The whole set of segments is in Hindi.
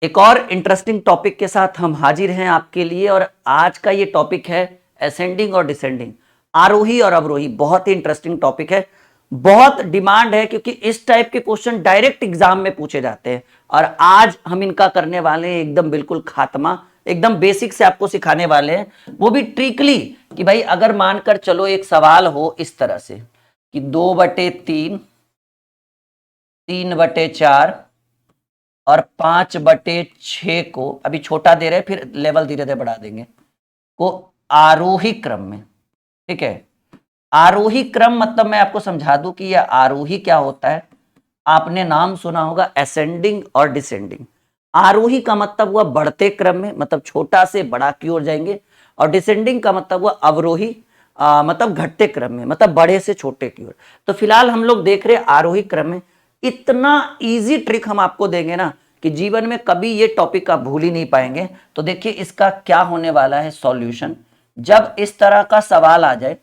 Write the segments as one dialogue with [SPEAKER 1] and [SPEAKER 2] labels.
[SPEAKER 1] एक और इंटरेस्टिंग टॉपिक के साथ हम हाजिर हैं आपके लिए और आज का ये टॉपिक है असेंडिंग और डिसेंडिंग, आरोही और अवरोही। बहुत ही इंटरेस्टिंग टॉपिक है, बहुत डिमांड है क्योंकि इस टाइप के क्वेश्चन डायरेक्ट एग्जाम में पूछे जाते हैं और आज हम इनका करने वाले हैं एकदम बिल्कुल खात्मा, एकदम बेसिक से आपको सिखाने वाले हैं, वो भी ट्रिकली कि भाई अगर मानकर चलो एक सवाल हो इस तरह से कि 2/3, 3/4 और 5/6 को, अभी छोटा दे रहे हैं फिर लेवल धीरे धीरे बढ़ा देंगे, को आरोही क्रम में, ठीक है। आरोही क्रम मतलब मैं आपको समझा दूं कि यह आरोही क्या होता है। आपने नाम सुना होगा असेंडिंग और डिसेंडिंग। आरोही का मतलब हुआ बढ़ते क्रम में, मतलब छोटा से बड़ा की ओर जाएंगे, और डिसेंडिंग का मतलब हुआ अवरोही, मतलब घटते क्रम में, मतलब बड़े से छोटे की ओर। तो फिलहाल हम लोग देख रहे हैं आरोही क्रम में। इतना इजी ट्रिक हम आपको देंगे ना कि जीवन में कभी ये टॉपिक आप भूल ही नहीं पाएंगे। तो देखिए इसका क्या होने वाला है सॉल्यूशन, जब इस तरह का सवाल आ जाए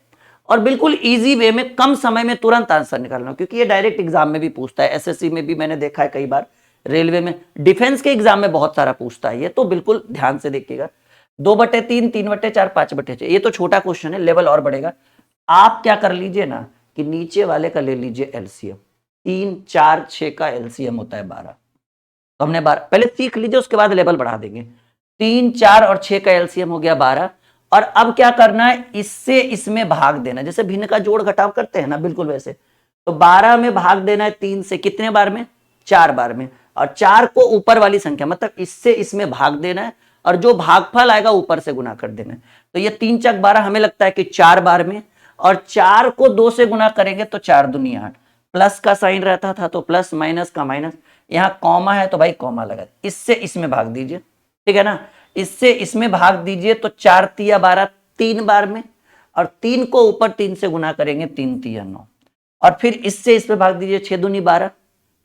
[SPEAKER 1] और बिल्कुल इजी वे में कम समय में तुरंत आंसर निकालना, क्योंकि ये डायरेक्ट एग्जाम में भी पूछता है, एसएससी में भी मैंने देखा है कई बार, रेलवे में, डिफेंस के एग्जाम में बहुत सारा पूछता है ये, तो बिल्कुल ध्यान से देखिएगा। 2/3, 3/4, 5/6, ये तो छोटा क्वेश्चन है, लेवल और बढ़ेगा। आप क्या कर लीजिए ना कि नीचे वाले का ले लीजिए एलसीएम। 3, 4, 6 का एलसीएम होता है 12। तो हमने 12 पहले सीख लीजिए, उसके बाद लेवल बढ़ा देंगे। 3, 4 और 6 का एलसीएम हो गया 12। और अब क्या करना है, इससे इसमें भाग देना, जैसे भिन्न का जोड़ घटाव करते हैं ना, बिल्कुल वैसे। तो 12 में भाग देना है 3 से, कितने बार में, 4 बार में। और 4 को ऊपर वाली संख्या, मतलब इससे इसमें भाग देना है, और जो भागफल आएगा ऊपर से गुना कर देना है। तो ये 3 चक 12 हमें लगता है कि 4 बार में, और 4 को 2 से गुना करेंगे तो 4 दूनी 8। प्लस का साइन रहता था तो प्लस, माइनस का माइनस, यहां कॉमा है तो भाई कॉमा लगा, इससे इसमें भाग दीजिए, ठीक है ना। इससे इसमें भाग दीजिए तो 4 तिया 12, 3 बार में, और 3 को ऊपर 3 से गुना करेंगे, 3 तिया 9, और फिर इससे इसमें भाग दीजिए 6 दूनी 12,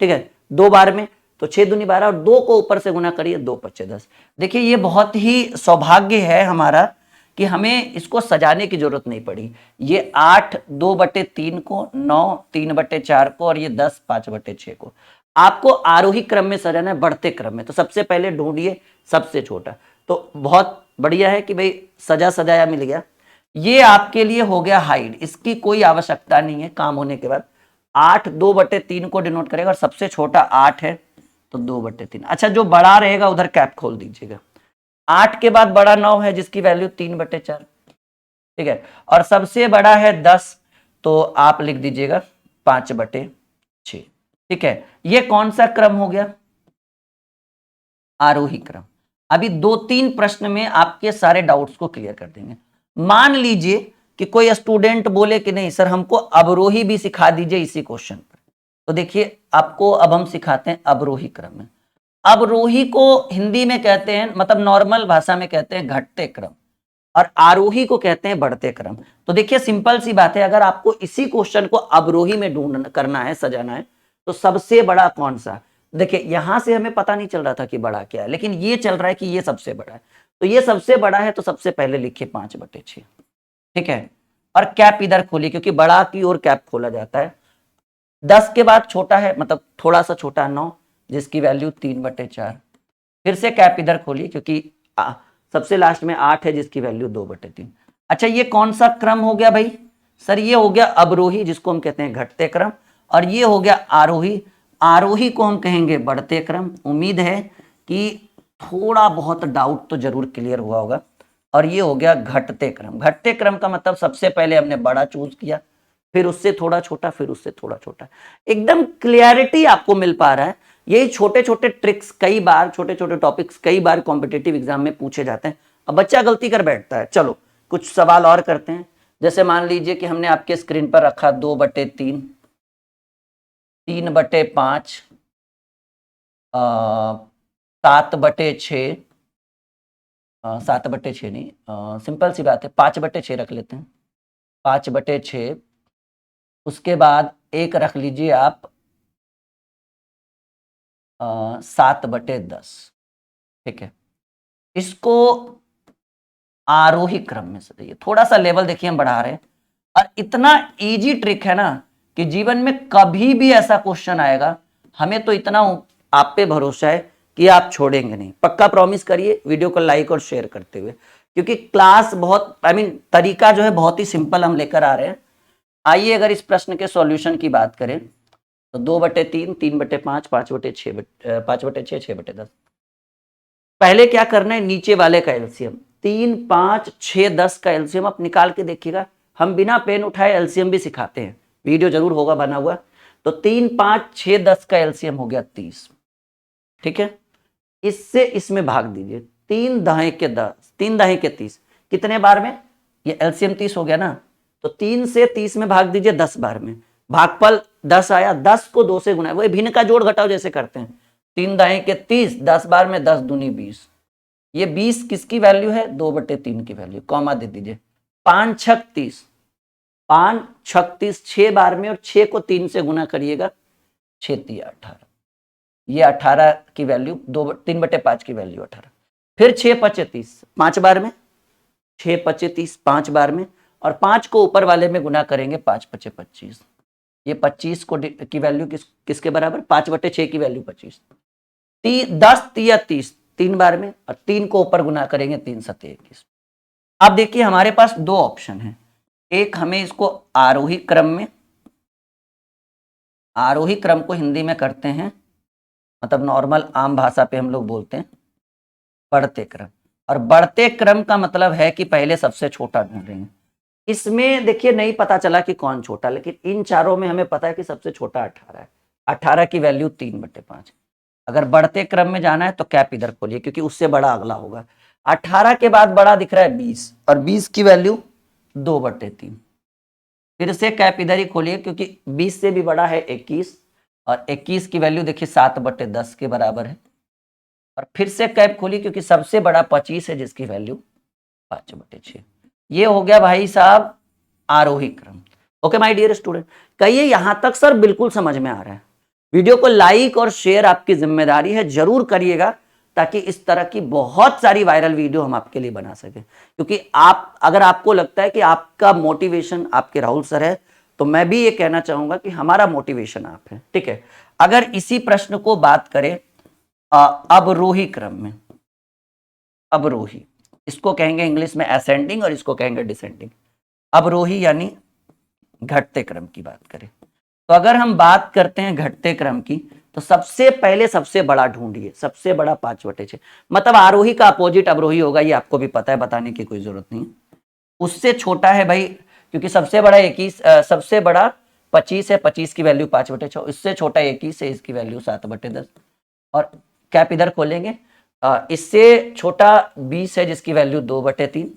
[SPEAKER 1] ठीक है, 2 बार में, तो 6 दूनी 12, और 2 को ऊपर से गुना करिए, 2 पच्चे 10। देखिए ये बहुत ही सौभाग्य है हमारा कि हमें इसको सजाने की जरूरत नहीं पड़ी। ये 8 2/3 को, 9 3/4 को, और ये 10 5/6 को आपको आरोही क्रम में सजाना है, बढ़ते क्रम में। तो सबसे पहले ढूंढिए सबसे छोटा। तो बहुत बढ़िया है कि भाई सजा सजाया मिल गया। ये आपके लिए हो गया हाइड, इसकी कोई आवश्यकता नहीं है काम होने के बाद। 8 2/3 को डिनोट करेगा, और सबसे छोटा 8 है तो 2/3। अच्छा, जो बड़ा रहेगा उधर कैप खोल दीजिएगा। 8 के बाद बड़ा 9 है जिसकी वैल्यू 3/4, ठीक है, और सबसे बड़ा है 10, तो आप लिख दीजिएगा 5/6, ठीक है। ये कौन सा क्रम हो गया, आरोही क्रम। अभी 2-3 प्रश्न में आपके सारे डाउट्स को क्लियर कर देंगे। मान लीजिए कि कोई स्टूडेंट बोले कि नहीं सर हमको अवरोही भी सिखा दीजिए इसी क्वेश्चन पर, तो देखिए आपको अब हम सिखाते हैं अवरोही क्रम में। अवरोही को हिंदी में कहते हैं, मतलब नॉर्मल भाषा में कहते हैं घटते क्रम, और आरोही को कहते हैं बढ़ते क्रम। तो देखिए सिंपल सी बात है, अगर आपको इसी क्वेश्चन को अवरोही में ढूंढ करना है, सजाना है, तो सबसे बड़ा कौन सा। देखिए यहां से हमें पता नहीं चल रहा था कि बड़ा क्या है, लेकिन ये चल रहा है कि ये सबसे बड़ा है। तो ये सबसे बड़ा है, तो सबसे पहले लिखिए 5/6, ठीक है। और कैप इधर खोलिए क्योंकि बड़ा की ओर कैप खोला जाता है। 10 के बाद छोटा है, मतलब थोड़ा सा छोटा 9, जिसकी वैल्यू 3/4। फिर से कैप इधर खोलिए क्योंकि सबसे लास्ट में 8 है जिसकी वैल्यू 2/3। अच्छा, ये कौन सा क्रम हो गया भाई, सर ये हो गया अवरोही जिसको हम कहते हैं घटते क्रम, और ये हो गया आरोही, आरोही को हम कहेंगे बढ़ते क्रम। उम्मीद है कि थोड़ा बहुत डाउट तो जरूर क्लियर हुआ होगा। और ये हो गया घटते क्रम। घटते क्रम का मतलब सबसे पहले हमने बड़ा चूज किया, फिर उससे थोड़ा छोटा, फिर उससे थोड़ा छोटा। एकदम क्लियरिटी आपको मिल पा रहा है। यही छोटे छोटे ट्रिक्स कई बार, छोटे छोटे टॉपिक्स कई बार कॉम्पिटेटिव एग्जाम में पूछे जाते हैं। अब बच्चा गलती कर बैठता है। चलो कुछ सवाल और करते हैं। जैसे मान लीजिए कि हमने आपके स्क्रीन पर रखा 2/3, 3/5, 7/6, 7/6 नहीं, सिंपल सी बात है, 5/6 रख लेते हैं, 5/6। उसके बाद एक रख लीजिए आप 7/10, ठीक है। इसको आरोही क्रम में सजाइए। थोड़ा सा लेवल देखिए हम बढ़ा रहे हैं, और इतना इजी ट्रिक है ना कि जीवन में कभी भी ऐसा क्वेश्चन आएगा, हमें तो इतना आप पे भरोसा है कि आप छोड़ेंगे नहीं। पक्का प्रॉमिस करिए वीडियो को लाइक और शेयर करते हुए, क्योंकि क्लास बहुत तरीका जो है बहुत ही सिंपल हम लेकर आ रहे हैं। आइए अगर इस प्रश्न के सॉल्यूशन की बात करें तो 2/3, 3/5, 5/6, 5/6, 6/10। पहले क्या करना है, नीचे वाले का एलसीएम 3, 5, 6, 10 का एलसीएम आप निकाल के देखिएगा। हम बिना पेन उठाए एलसीएम भी सिखाते हैं, वीडियो जरूर होगा बना हुआ। तो 3, 5, 6, 10 का एलसीएम हो गया 30। ठीक है, इससे इसमें भाग दीजिए, 3 दाएं के 10, 3 दाएं के 30, कितने बार में, ये एलसीएम 30 हो गया ना, तो 3 से 30 में भाग दीजिए 10 बार में। भागफल 10 आया, 10 को 2 से गुना, वही भिन्न का जोड़ घटाव जैसे करते हैं। 3 दाएं के 30, 10 बार में 10 दूनी 20। ये 20 किसकी वैल्यू है, 2/3 की वैल्यू, कॉमा दे दीजिए। 5 छक 30, 5 छक 30 6 बार में, और 6 को 3 से गुना करिएगा, 6 3 18, ये 18 की वैल्यू, 3/5 की वैल्यू 18। फिर 6 5 30, 5 बार में, 6 5 30 5 बार में, और 5 को ऊपर वाले में गुना करेंगे, 5 5 25। ये 25 को की वैल्यू किसके बराबर, 5/6 की वैल्यू 25। 10 3 30, 3 बार में, और 3 को ऊपर गुना करेंगे, 3 7 21। अब देखिए हमारे पास दो ऑप्शन है, एक हमें इसको आरोही क्रम में, आरोही क्रम को हिंदी में करते हैं, मतलब नॉर्मल आम भाषा पे हम लोग बोलते हैं बढ़ते क्रम, और बढ़ते क्रम का मतलब है कि पहले सबसे छोटा ढूंढेंगे। इसमें देखिए नहीं पता चला कि कौन छोटा, लेकिन इन चारों में हमें पता है कि सबसे छोटा 18 है। 18 की वैल्यू 3/5। अगर बढ़ते क्रम में जाना है तो कैप इधर खोलिए, क्योंकि उससे बड़ा अगला होगा। 18 के बाद बड़ा दिख रहा है 20, और 20 की वैल्यू 2/3। फिर से कैप इधर ही खोलिए, क्योंकि 20 से भी बड़ा है 21, और 21 की वैल्यू देखिए 7/10 के बराबर है। और फिर से कैप खोलिए, क्योंकि सबसे बड़ा 25 है, जिसकी वैल्यू 5/6। ये हो गया भाई साहब आरोही क्रम। ओके माय डियर स्टूडेंट, कहिए यहां तक सर बिल्कुल समझ में आ रहा है। वीडियो को लाइक और शेयर आपकी जिम्मेदारी है, जरूर करिएगा, ताकि इस तरह की बहुत सारी वायरल वीडियो हम आपके लिए बना सके। क्योंकि आप, अगर आपको लगता है कि आपका मोटिवेशन आपके राहुल सर है, तो मैं भी ये कहना चाहूंगा कि हमारा मोटिवेशन आप है। ठीक है, अगर इसी प्रश्न को बात करें अवरोही क्रम में, अवरोही, इसको कहेंगे इंग्लिश में असेंडिंग और इसको कहेंगे डिसेंडिंग। अवरोही यानी घटते क्रम की बात करें, तो अगर हम बात करते हैं घटते क्रम की, तो सबसे पहले सबसे बड़ा ढूंढिए, सबसे बड़ा 5/6, मतलब आरोही का अपोजिट अवरोही होगा, ये आपको भी पता है, बताने की कोई जरूरत नहीं। उससे छोटा है भाई, क्योंकि सबसे बड़ा 21, सबसे बड़ा 25 है, 25 की वैल्यू 5/6, इससे छोटा 21 है, इसकी वैल्यू 7/10। और कैप इधर खोलेंगे, इससे छोटा 20 है, जिसकी वैल्यू 2/3,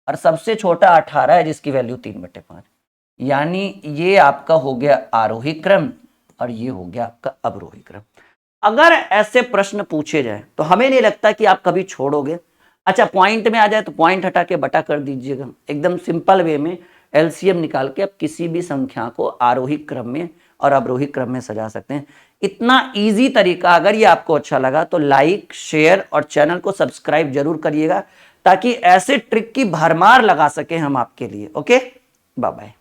[SPEAKER 1] और सबसे छोटा 18 है, जिसकी वैल्यू 3/5। यानी ये आपका हो गया आरोही क्रम, और ये हो गया आपका अवरोही क्रम। अगर ऐसे प्रश्न पूछे जाए तो हमें नहीं लगता कि आप कभी छोड़ोगे। अच्छा, पॉइंट में आ जाए तो पॉइंट हटा के बटा कर दीजिएगा, एकदम सिंपल वे में एलसीएम निकाल के आप किसी भी संख्या को आरोही क्रम में और अवरोही क्रम में सजा सकते हैं। इतना इजी तरीका, अगर ये आपको अच्छा लगा तो लाइक, शेयर और चैनल को सब्सक्राइब जरूर करिएगा, ताकि ऐसे ट्रिक की भरमार लगा सके हम आपके लिए। Okay, bye bye.